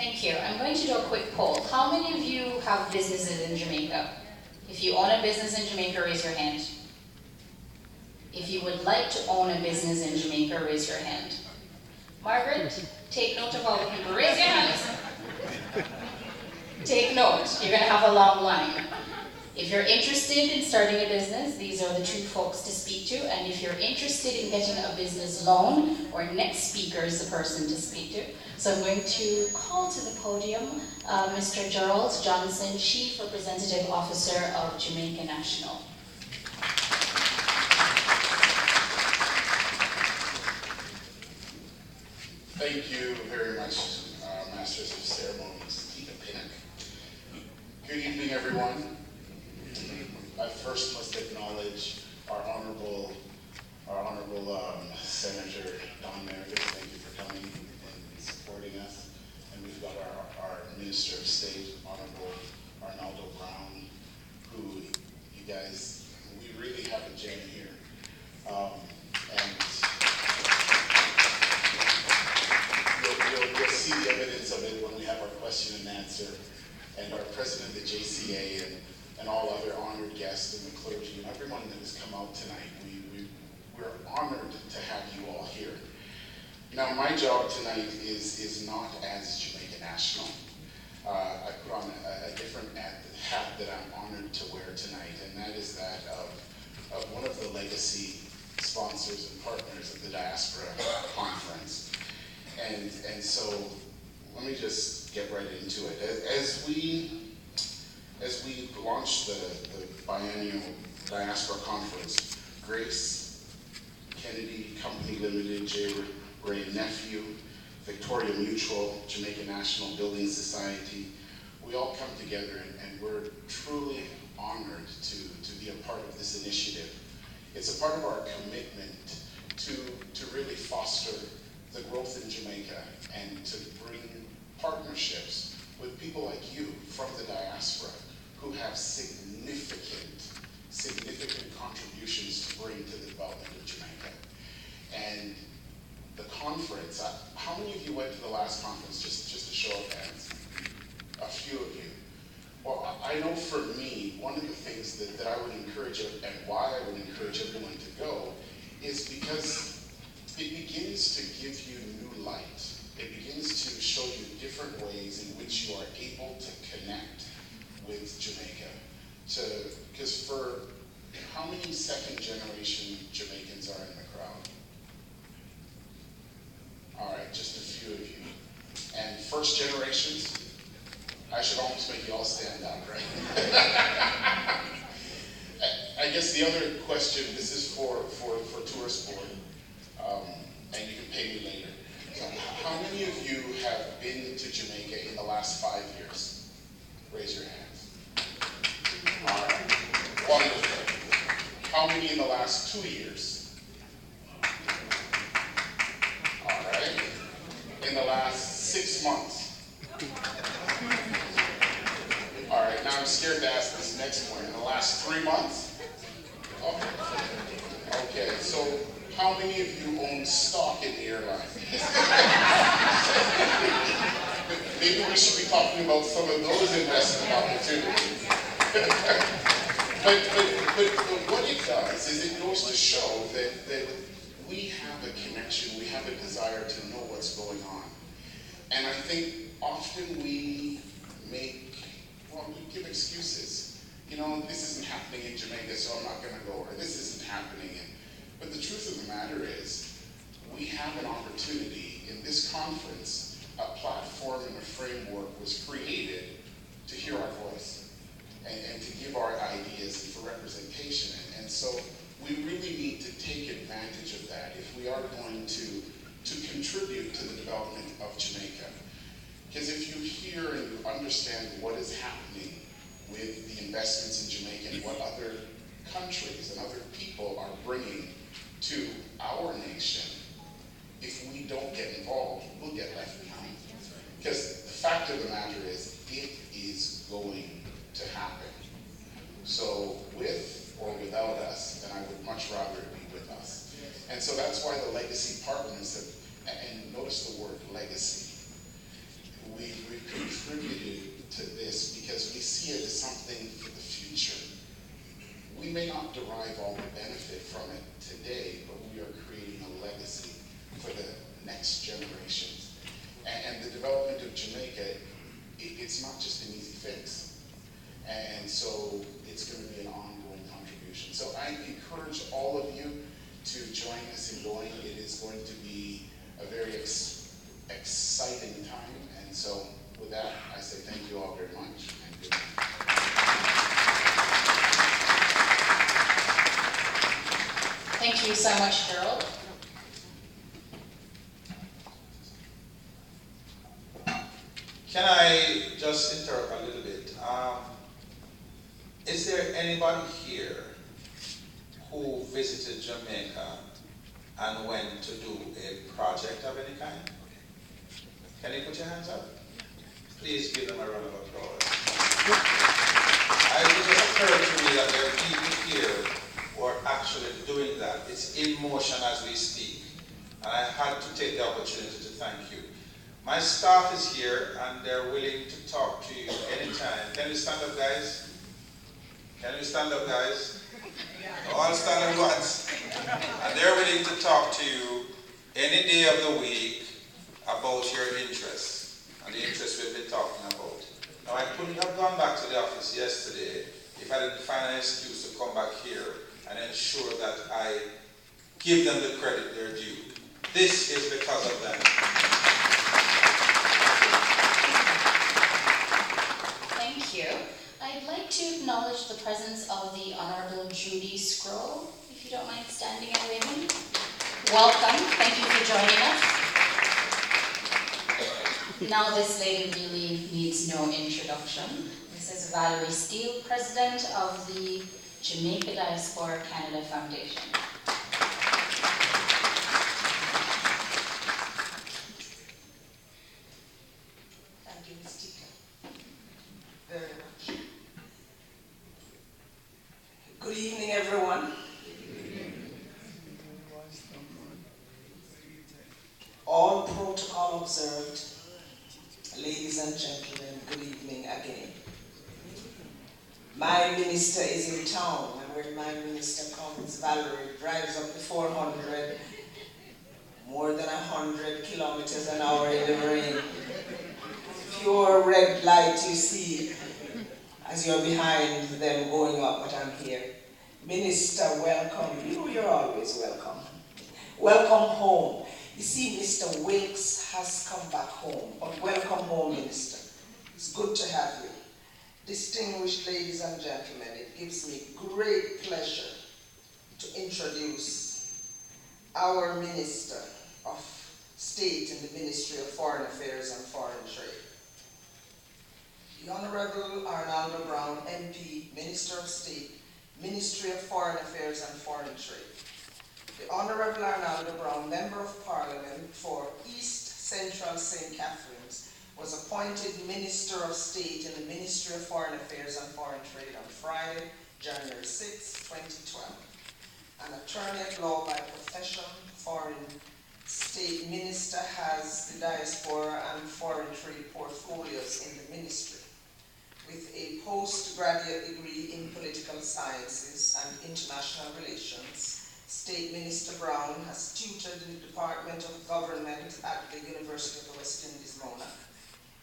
Thank you. I'm going to do a quick poll. How many of you have businesses in Jamaica? If you own a business in Jamaica, raise your hand. If you would like to own a business in Jamaica, raise your hand. Margaret, take note of all the people. Raise your hands. Take note. You're going to have a long line. If you're interested in starting a business, these are the two folks to speak to. And if you're interested in getting a business loan, our next speaker is the person to speak to. So I'm going to call to the podium Mr. Gerald Johnson, Chief Representative Officer of Jamaica National. Thank you very much, Masters of Ceremonies, Tina Pinnock. Good evening, everyone. I first must acknowledge our honorable Senator Don Meredith. Thank you for coming and supporting us. And we've got our Minister of State, Honorable Arnaldo Brown, who you guys, we really have a gem here. You'll see the evidence of it when we have our question and answer, and our president of the JCA and all other honored guests and the clergy and everyone that has come out tonight. We're honored to have you all here. Now, my job tonight is not as Jamaica National. I put on a different hat that I'm honored to wear tonight, and that is that of one of the legacy sponsors and partners of the Diaspora Conference. And so let me just get right into it. As we launched the Biennial Diaspora Conference, Grace Kennedy Company Limited, J. Ray Nephew, Victoria Mutual, Jamaica National Building Society, we all come together and we're truly honored to be a part of this initiative. It's a part of our commitment to really foster the growth in Jamaica and to bring partnerships with people like you from the diaspora who have significant contributions to bring to the development of Jamaica. And the conference, how many of you went to the last conference, just a show of hands? A few of you. Well, I know for me, one of the things that I would encourage and why I would encourage everyone to go is because it begins to give you new light. It begins to show you different ways in which you are able to connect with Jamaica. Because for how many second generation Jamaicans are in the crowd? All right, just a few of you. And first generations? I should almost make you all stand up, right? I guess the other question, this is for Tourist Board, and you can pay me later. So how many of you have been to Jamaica in the last 5 years? Raise your hands. All right, wonderful. How many in the last 2 years? All right. In the last 6 months? All right, now I'm scared to ask this next one. In the last 3 months? Okay, so how many of you own stock in the airline? Maybe we should be talking about some of those investment opportunities. but what it does is it goes to show that we have a connection, we have a desire to know what's going on. And I think often we give excuses. You know, this isn't happening in Jamaica, so I'm not going to go, or this isn't happening. But the truth of the matter is, we have an opportunity in this conference. A platform and a framework was created to hear our voice and to give our ideas and for representation. And so we really need to take advantage of that if we are going to contribute to the development of Jamaica. Because if you hear and you understand what is happening with the investments in Jamaica and what other countries and other people are bringing to our nation, if we don't get involved, we'll get left behind. Because the fact of the matter is, it is going to happen. So with or without us, then I would much rather it be with us. And so that's why the legacy partners have, and notice the word legacy. We've see it as something for the future. We may not derive all the benefit from it today, but we are creating a legacy for the next generations. And the development of Jamaica, it's not just an easy fix. And so it's going to be an ongoing contribution. So I encourage all of you to join us in going. It is going to be a very exciting time. And so with that, I say thank you all very much. And good night. Thank you so much, Harold. Can I just interrupt a little bit? Is there anybody here who visited Jamaica and went to do a project of any kind? Can you put your hands up? Please give them a round of applause. It just occurred to me that there are people here who are actually doing that. It's in motion as we speak. And I had to take the opportunity to thank you. My staff is here and they're willing to talk to you anytime. Can you stand up, guys? Can you stand up, guys? All stand at once. And they're willing to talk to you any day of the week about your interests and the interests we've been talking about. Now, I couldn't have gone back to the office yesterday if I didn't find an excuse to come back here and ensure that I give them the credit they're due. This is because of them. Thank you. I'd like to acknowledge the presence of the Honorable Judy Scroll, if you don't mind standing and waving. Welcome. Thank you for joining us. Now this lady really needs no introduction. This is Valerie Steele, President of the Jamaica Diaspora Canada Foundation. Thank you, Ms. Tika, very much. Good evening, everyone. All protocol observed. Ladies and gentlemen, good evening again. My minister is in town, and when my minister comes, Valerie drives up to 400, more than 100 kilometers an hour in the rain. Pure red light you see as you're behind them going up, but I'm here. Minister, welcome. You know you're always welcome. Welcome home. You see, Mr. Wilkes has come back home, but welcome home, Minister. It's good to have you. Distinguished ladies and gentlemen, it gives me great pleasure to introduce our Minister of State in the Ministry of Foreign Affairs and Foreign Trade. The Honorable Arnaldo Brown, MP, Minister of State, Ministry of Foreign Affairs and Foreign Trade. The Honorable Arnaldo Brown, Member of Parliament for East Central St. Catharines, was appointed Minister of State in the Ministry of Foreign Affairs and Foreign Trade on Friday, January 6, 2012. An attorney at law by profession, Foreign State Minister has the Diaspora and Foreign Trade portfolios in the ministry. With a postgraduate degree in political sciences and international relations, State Minister Brown has tutored in the Department of Government at the University of the West Indies, Mona.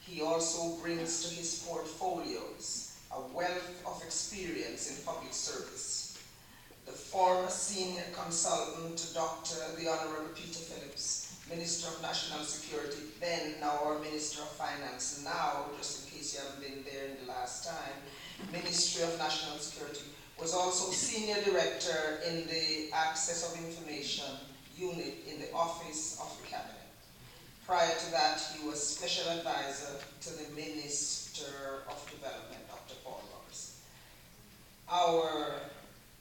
He also brings to his portfolios a wealth of experience in public service. The former senior consultant to the Honorable Peter Phillips, Minister of National Security, then now our Minister of Finance, now, just in case you haven't been there in the last time, Ministry of National Security, was also Senior Director in the Access of Information Unit in the Office of the Cabinet. Prior to that, he was Special Advisor to the Minister of Development, Dr. Paul Roberts. Our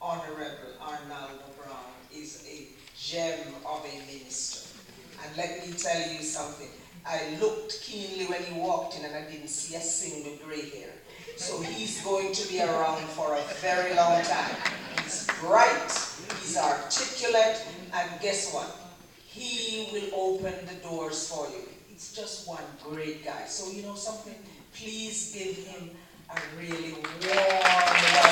Honorable Arnaldo Brown is a gem of a minister. And let me tell you something. I looked keenly when he walked in and I didn't see a single gray hair. So he's going to be around for a very long time. He's bright, he's articulate, and guess what? He will open the doors for you. He's just one great guy. So you know something? Please give him a really warm welcome.